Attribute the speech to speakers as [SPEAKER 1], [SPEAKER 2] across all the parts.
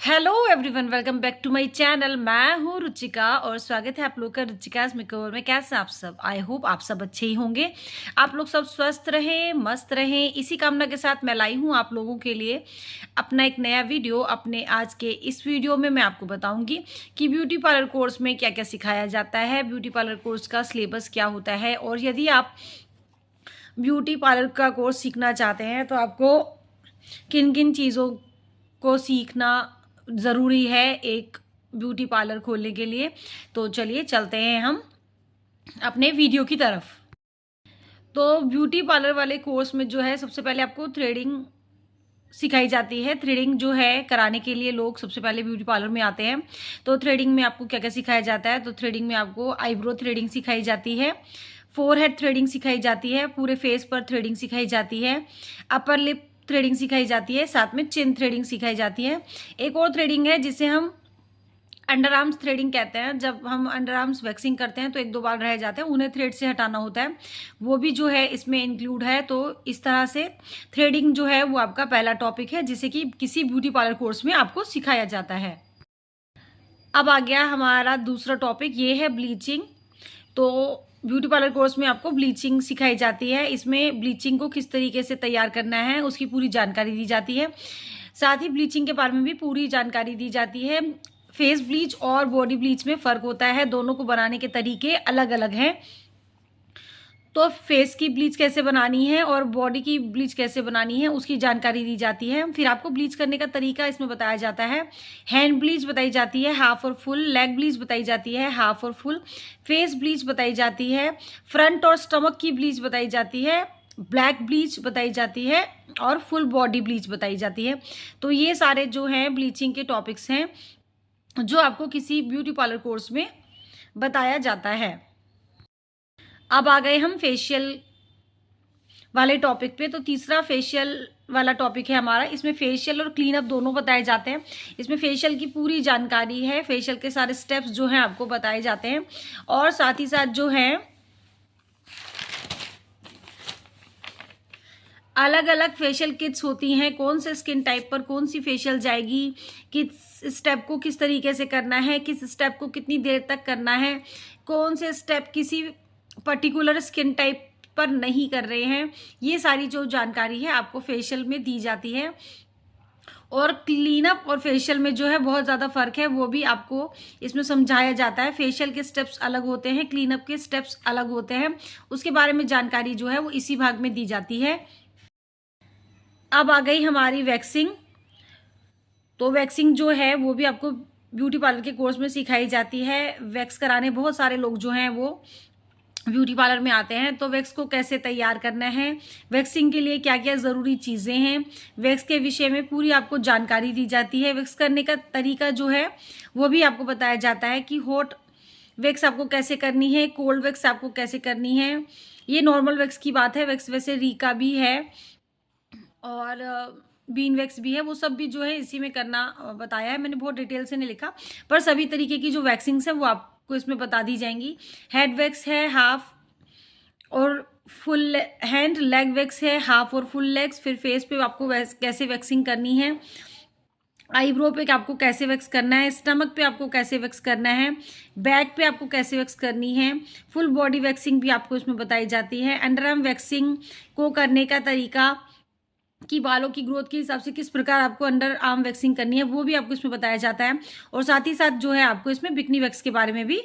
[SPEAKER 1] Hello everyone, welcome back to my channel. मैं हूँ रुचिका और स्वागत है आप लोग का रुचिकास मेकओवर में। कैसे आप सब? आई होप आप सब अच्छे ही होंगे। आप लोग सब स्वस्थ रहें, मस्त रहें, इसी कामना के साथ मैं लाई हूँ आप लोगों के लिए अपना एक नया वीडियो। अपने आज के इस वीडियो में मैं आपको बताऊंगी कि ब्यूटी पार्लर कोर्स में क्या क्या सिखाया जाता है, ब्यूटी पार्लर कोर्स का सिलेबस क्या होता है, और यदि आप ब्यूटी पार्लर का कोर्स सीखना चाहते हैं तो आपको किन किन चीज़ों को सीखना ज़रूरी है एक ब्यूटी पार्लर खोलने के लिए। तो चलिए चलते हैं हम अपने वीडियो की तरफ। तो ब्यूटी पार्लर वाले कोर्स में जो है सबसे पहले आपको थ्रेडिंग सिखाई जाती है। थ्रेडिंग जो है कराने के लिए लोग सबसे पहले ब्यूटी पार्लर में आते हैं। तो थ्रेडिंग में आपको क्या क्या सिखाया जाता है? तो थ्रेडिंग में आपको आईब्रो थ्रेडिंग सिखाई जाती है, फोरहेड थ्रेडिंग सिखाई जाती है, पूरे फेस पर थ्रेडिंग सिखाई जाती है, अपर लिप थ्रेडिंग सिखाई जाती है, साथ में चिन थ्रेडिंग सिखाई जाती है। एक और थ्रेडिंग है जिसे हम अंडर आर्म्स थ्रेडिंग कहते हैं। जब हम अंडर आर्म्स वैक्सिंग करते हैं तो एक दो बाल रह जाते हैं, उन्हें थ्रेड से हटाना होता है, वो भी जो है इसमें इंक्लूड है। तो इस तरह से थ्रेडिंग जो है वो आपका पहला टॉपिक है जिसे कि किसी ब्यूटी पार्लर कोर्स में आपको सिखाया जाता है। अब आ गया हमारा दूसरा टॉपिक, ये है ब्लीचिंग। तो ब्यूटी पार्लर कोर्स में आपको ब्लीचिंग सिखाई जाती है। इसमें ब्लीचिंग को किस तरीके से तैयार करना है उसकी पूरी जानकारी दी जाती है। साथ ही ब्लीचिंग के बारे में भी पूरी जानकारी दी जाती है। फेस ब्लीच और बॉडी ब्लीच में फ़र्क होता है, दोनों को बनाने के तरीके अलग अलग हैं। तो फेस की ब्लीच कैसे बनानी है और बॉडी की ब्लीच कैसे बनानी है उसकी जानकारी दी जाती है। फिर आपको ब्लीच करने का तरीका इसमें बताया जाता है। हैंड ब्लीच बताई जाती है, हाफ और फुल। लेग ब्लीच बताई जाती है, हाफ और फुल। फेस ब्लीच बताई जाती है। फ्रंट और स्टमक की ब्लीच बताई जाती है। ब्लैक ब्लीच बताई जाती है और फुल बॉडी ब्लीच बताई जाती है। तो ये सारे जो हैं ब्लीचिंग के टॉपिक्स हैं जो आपको किसी ब्यूटी पार्लर कोर्स में बताया जाता है। अब आ गए हम फेशियल वाले टॉपिक पे। तो तीसरा फेशियल वाला टॉपिक है हमारा। इसमें फेशियल और क्लीन अप दोनों बताए जाते हैं। इसमें फेशियल की पूरी जानकारी है, फेशियल के सारे स्टेप्स जो हैं आपको बताए जाते हैं, और साथ ही साथ जो है अलग अलग फेशियल किट्स होती हैं, कौन से स्किन टाइप पर कौन सी फेशियल जाएगी, किस स्टेप को किस तरीके से करना है, किस स्टेप को कितनी देर तक करना है, कौन से स्टेप किसी पर्टिकुलर स्किन टाइप पर नहीं कर रहे हैं। ये सारी जो जानकारी है आपको फेशियल में दी जाती है। और क्लीनअप और फेशियल में जो है बहुत ज़्यादा फर्क है, वो भी आपको इसमें समझाया जाता है। फेशियल के स्टेप्स अलग होते हैं, क्लीनअप के स्टेप्स अलग होते हैं, उसके बारे में जानकारी जो है वो इसी भाग में दी जाती है। अब आ गई हमारी वैक्सिंग। तो वैक्सिंग जो है वो भी आपको ब्यूटी पार्लर के कोर्स में सिखाई जाती है। वैक्स कराने बहुत सारे लोग जो हैं वो ब्यूटी पार्लर में आते हैं। तो वैक्स को कैसे तैयार करना है, वैक्सिंग के लिए क्या क्या ज़रूरी चीज़ें हैं, वैक्स के विषय में पूरी आपको जानकारी दी जाती है। वैक्स करने का तरीका जो है वो भी आपको बताया जाता है कि हॉट वैक्स आपको कैसे करनी है, कोल्ड वैक्स आपको कैसे करनी है। ये नॉर्मल वैक्स की बात है, वैक्स वैसे रीका भी है और बीन वैक्स भी है, वो सब भी जो है इसी में करना बताया है। मैंने बहुत डिटेल से नहीं लिखा, पर सभी तरीके की जो वैक्सिंग्स है वो आपको इसमें बता दी जाएंगी। हेड वैक्स है हाफ और फुल हैंड, लेग वैक्स है हाफ और फुल लेग्स। फिर फेस पे आपको कैसे वैक्सिंग करनी है, आईब्रो पे आपको कैसे वैक्स करना है, स्टमक पे आपको कैसे वैक्स करना है, बैक पे आपको कैसे वैक्स करनी है। फुल बॉडी वैक्सिंग भी आपको इसमें बताई जाती है। अंडर आर्म वैक्सिंग को करने का तरीका कि बालों की ग्रोथ के हिसाब से किस प्रकार आपको अंडर आर्म वैक्सिंग करनी है वो भी आपको इसमें बताया जाता है। और साथ ही साथ जो है आपको इसमें बिकनी वैक्स के बारे में भी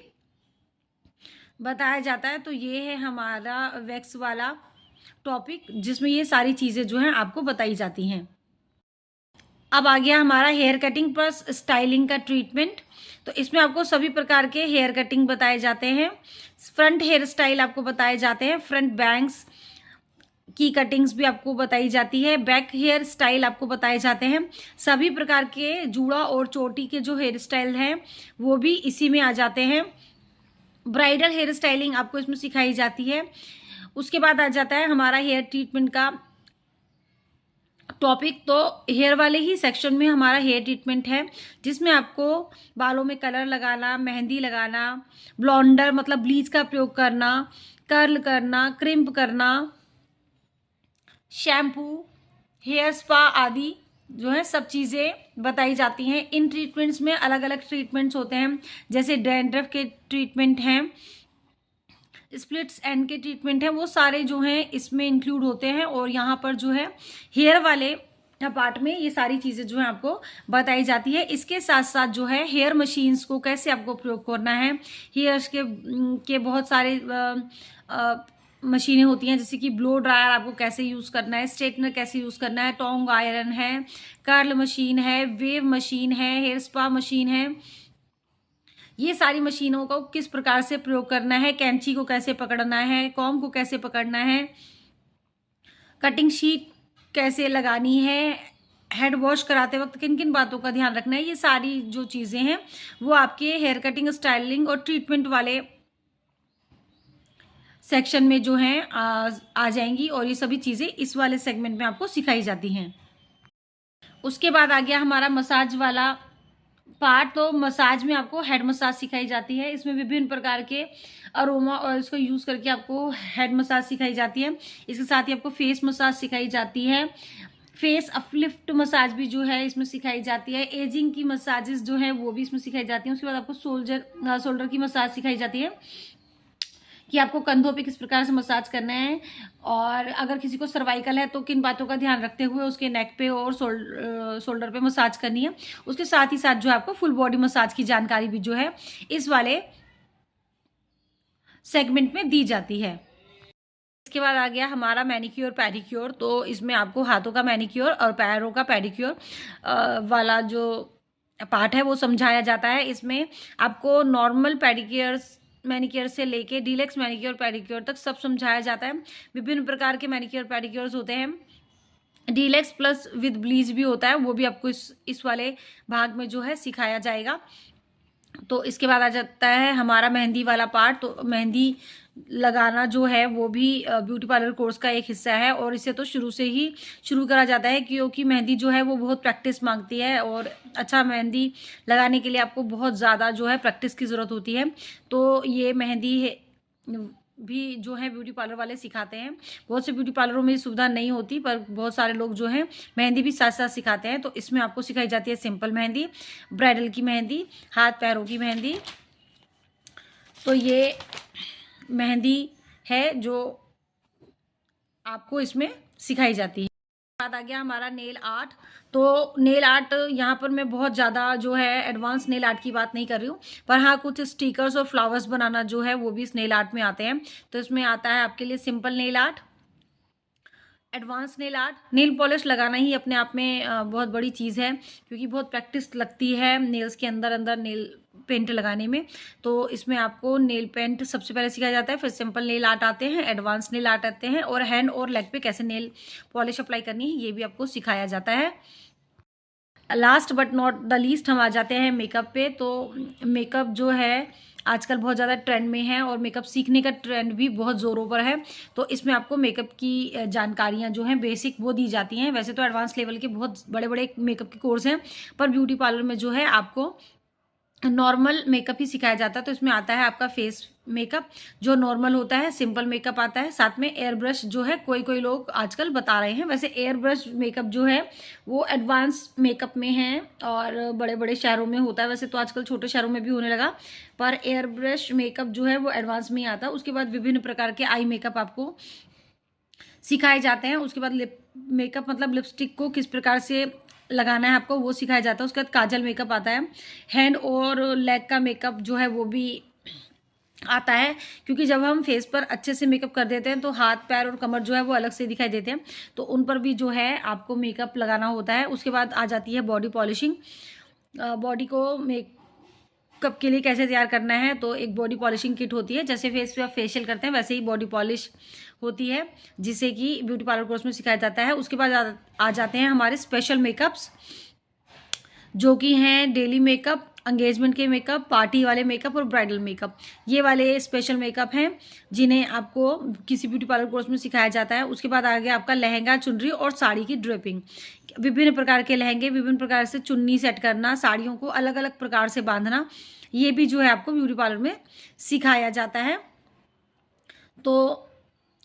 [SPEAKER 1] बताया जाता है। तो ये है हमारा वैक्स वाला टॉपिक जिसमें ये सारी चीज़ें जो हैं आपको बताई जाती हैं। अब आ गया हमारा हेयर कटिंग प्लस स्टाइलिंग का ट्रीटमेंट। तो इसमें आपको सभी प्रकार के हेयर कटिंग बताए जाते हैं। फ्रंट हेयर स्टाइल आपको बताए जाते हैं, फ्रंट बैंग्स की कटिंग्स भी आपको बताई जाती है, बैक हेयर स्टाइल आपको बताए जाते हैं। सभी प्रकार के जूड़ा और चोटी के जो हेयर स्टाइल हैं वो भी इसी में आ जाते हैं। ब्राइडल हेयर स्टाइलिंग आपको इसमें सिखाई जाती है। उसके बाद आ जाता है हमारा हेयर ट्रीटमेंट का टॉपिक। तो हेयर वाले ही सेक्शन में हमारा हेयर ट्रीटमेंट है जिसमें आपको बालों में कलर लगाना, मेहंदी लगाना, ब्लॉन्डर मतलब ब्लीच का प्रयोग करना, कर्ल करना, क्रिम्प करना, शैम्पू, हेयर स्पा आदि जो है सब चीज़ें बताई जाती हैं। इन ट्रीटमेंट्स में अलग अलग ट्रीटमेंट्स होते हैं, जैसे डैंड्रफ के ट्रीटमेंट हैं, स्प्लिट्स एंड के ट्रीटमेंट हैं, वो सारे जो हैं इसमें इंक्लूड होते हैं। और यहाँ पर जो है हेयर वाले पार्ट में ये सारी चीज़ें जो है आपको बताई जाती है। इसके साथ साथ जो है हेयर मशीन्स को कैसे आपको प्रयोग करना है, हेयर्स के बहुत सारे मशीनें होती हैं, जैसे कि ब्लो ड्रायर आपको कैसे यूज़ करना है, स्ट्रेटनर कैसे यूज़ करना है, टोंग आयरन है, कर्ल मशीन है, वेव मशीन है, हेयर स्पा मशीन है। ये सारी मशीनों को किस प्रकार से प्रयोग करना है, कैंची को कैसे पकड़ना है, कॉम्ब को कैसे पकड़ना है, कटिंग शीट कैसे लगानी है, हेड वॉश कराते वक्त किन किन बातों का ध्यान रखना है, ये सारी जो चीज़ें हैं वो आपके हेयर कटिंग, स्टाइलिंग और ट्रीटमेंट वाले सेक्शन में जो हैं आ जाएंगी। और ये सभी चीज़ें इस वाले सेगमेंट में आपको सिखाई जाती हैं। उसके बाद आ गया हमारा मसाज वाला पार्ट। तो मसाज में आपको हेड मसाज सिखाई जाती है। इसमें विभिन्न प्रकार के अरोमा ऑयल्स को यूज़ करके आपको हेड मसाज सिखाई जाती है। इसके साथ ही आपको फेस मसाज सिखाई जाती है। फेस अपलिफ्ट मसाज भी जो है इसमें सिखाई जाती है। एजिंग की मसाजेस जो है वो भी इसमें सिखाई जाती हैं। उसके बाद आपको शोल्डर की मसाज सिखाई जाती है कि आपको कंधों पे किस प्रकार से मसाज करना है, और अगर किसी को सर्वाइकल है तो किन बातों का ध्यान रखते हुए उसके नेक पे और शोल्डर पे मसाज करनी है। उसके साथ ही साथ जो है आपको फुल बॉडी मसाज की जानकारी भी जो है इस वाले सेगमेंट में दी जाती है। इसके बाद आ गया हमारा मैनिक्योर पेडिक्योर। तो इसमें आपको हाथों का मैनिक्योर और पैरों का पेडिक्योर वाला जो पार्ट है वो समझाया जाता है। इसमें आपको नॉर्मल मैनिक्योर से लेके डीलक्स मैनिक्योर पेडिक्योर तक सब समझाया जाता है। विभिन्न प्रकार के मैनिक्योर पेडिक्योर्स होते हैं। डीलक्स प्लस विद ब्लीच भी होता है, वो भी आपको इस वाले भाग में जो है सिखाया जाएगा। तो इसके बाद आ जाता है हमारा मेहंदी वाला पार्ट। तो मेहंदी लगाना जो है वो भी ब्यूटी पार्लर कोर्स का एक हिस्सा है, और इसे तो शुरू से ही शुरू करा जाता है, क्योंकि मेहंदी जो है वो बहुत प्रैक्टिस मांगती है, और अच्छा मेहंदी लगाने के लिए आपको बहुत ज़्यादा जो है प्रैक्टिस की ज़रूरत होती है। तो ये मेहंदी भी जो है ब्यूटी पार्लर वाले सिखाते हैं। बहुत से ब्यूटी पार्लरों में सुविधा नहीं होती, पर बहुत सारे लोग जो हैं मेहंदी भी साथ साथ सिखाते हैं। तो इसमें आपको सिखाई जाती है सिंपल मेहंदी, ब्राइडल की मेहंदी, हाथ पैरों की मेहंदी। तो ये मेहंदी है जो आपको इसमें सिखाई जाती है। बाद आ गया हमारा नेल आर्ट। तो नेल आर्ट यहाँ पर मैं बहुत ज़्यादा जो है एडवांस नेल आर्ट की बात नहीं कर रही हूँ, पर हाँ कुछ स्टिकर्स और फ्लावर्स बनाना जो है वो भी इस नेल आर्ट में आते हैं। तो इसमें आता है आपके लिए simple nail art, advance nail art. Nail polish लगाना ही अपने आप में बहुत बड़ी चीज़ है, क्योंकि बहुत प्रैक्टिस लगती है नेल्स के अंदर अंदर नेल पेंट लगाने में। तो इसमें आपको नेल पेंट सबसे पहले सिखाया जाता है, फिर सिंपल नेल आर्ट आते हैं, एडवांस नेल आर्ट आते हैं, और हैंड और लेग पे कैसे नेल पॉलिश अप्लाई करनी है ये भी आपको सिखाया जाता है। Last but not the least हम आ जाते हैं मेकअप पे। तो मेकअप जो है आजकल बहुत ज़्यादा ट्रेंड में है, और मेकअप सीखने का ट्रेंड भी बहुत ज़ोरों पर है। तो इसमें आपको मेकअप की जानकारियाँ जो हैं बेसिक वो दी जाती हैं। वैसे तो एडवांस लेवल के बहुत बड़े बड़े मेकअप के कोर्स हैं, पर ब्यूटी पार्लर में जो है आपको नॉर्मल मेकअप ही सिखाया जाता है। तो इसमें आता है आपका फेस मेकअप जो नॉर्मल होता है, सिंपल मेकअप आता है, साथ में एयर ब्रश जो है कोई लोग आजकल बता रहे हैं। वैसे एयर ब्रश मेकअप जो है वो एडवांस मेकअप में है और बड़े बड़े शहरों में होता है। वैसे तो आजकल छोटे शहरों में भी होने लगा, पर एयर ब्रश मेकअप जो है वो एडवांस में ही आता है। उसके बाद विभिन्न प्रकार के आई मेकअप आपको सिखाए जाते हैं। उसके बाद लिप मेकअप मतलब लिपस्टिक को किस प्रकार से लगाना है आपको वो सिखाया जाता है। उसके बाद काजल मेकअप आता है। हैंड और लेग का मेकअप जो है वो भी आता है, क्योंकि जब हम फेस पर अच्छे से मेकअप कर देते हैं तो हाथ पैर और कमर जो है वो अलग से दिखाई देते हैं, तो उन पर भी जो है आपको मेकअप लगाना होता है। उसके बाद आ जाती है बॉडी पॉलिशिंग। बॉडी को मेकअप के लिए कैसे तैयार करना है, तो एक बॉडी पॉलिशिंग किट होती है, जैसे फेस पे आप फेशियल करते हैं वैसे ही बॉडी पॉलिश होती है, जिसे कि ब्यूटी पार्लर कोर्स में सिखाया जाता है। उसके बाद आ जाते हैं हमारे स्पेशल मेकअप्स, जो कि हैं डेली मेकअप, एंगेजमेंट के मेकअप, पार्टी वाले मेकअप और ब्राइडल मेकअप। ये वाले स्पेशल मेकअप हैं जिन्हें आपको किसी ब्यूटी पार्लर कोर्स में सिखाया जाता है। उसके बाद आ गया आपका लहंगा, चुनरी और साड़ी की ड्रेपिंग। विभिन्न प्रकार के लहंगे, विभिन्न प्रकार से चुन्नी सेट करना, साड़ियों को अलग अलग प्रकार से बांधना, ये भी जो है आपको ब्यूटी पार्लर में सिखाया जाता है। तो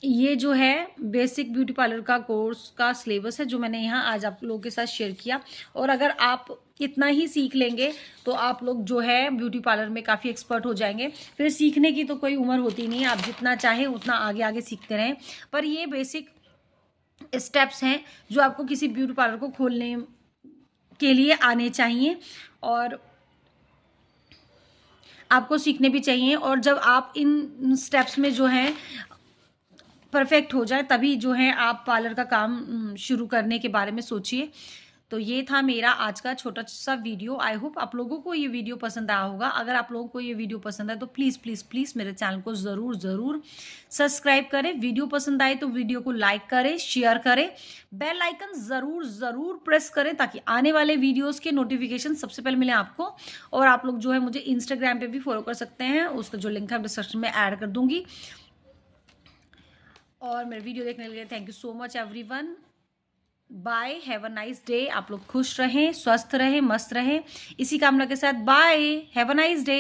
[SPEAKER 1] ये जो है बेसिक ब्यूटी पार्लर का कोर्स का सिलेबस है जो मैंने यहाँ आज आप लोगों के साथ शेयर किया। और अगर आप इतना ही सीख लेंगे तो आप लोग जो है ब्यूटी पार्लर में काफ़ी एक्सपर्ट हो जाएंगे। फिर सीखने की तो कोई उम्र होती नहीं है, आप जितना चाहें उतना आगे आगे सीखते रहें। पर ये बेसिक स्टेप्स हैं जो आपको किसी ब्यूटी पार्लर को खोलने के लिए आने चाहिए और आपको सीखने भी चाहिए। और जब आप इन स्टेप्स में जो है परफेक्ट हो जाए तभी जो है आप पार्लर का काम शुरू करने के बारे में सोचिए। तो ये था मेरा आज का छोटा सा वीडियो। आई होप आप लोगों को ये वीडियो पसंद आया होगा। अगर आप लोगों को ये वीडियो पसंद आए तो प्लीज़ प्लीज़ प्लीज़ मेरे चैनल को ज़रूर सब्सक्राइब करें। वीडियो पसंद आए तो वीडियो को लाइक करें, शेयर करें, बेल आइकन ज़रूर प्रेस करें ताकि आने वाले वीडियोज़ के नोटिफिकेशन सबसे पहले मिले आपको। और आप लोग जो है मुझे इंस्टाग्राम पर भी फॉलो कर सकते हैं, उसका जो लिंक है डिस्क्रिप्शन में ऐड कर दूँगी। और मेरे वीडियो देखने के लिए thank you so much everyone. Bye, have a nice day. आप लोग खुश रहें, स्वस्थ रहें, मस्त रहें, इसी कामना के साथ bye, have a nice day.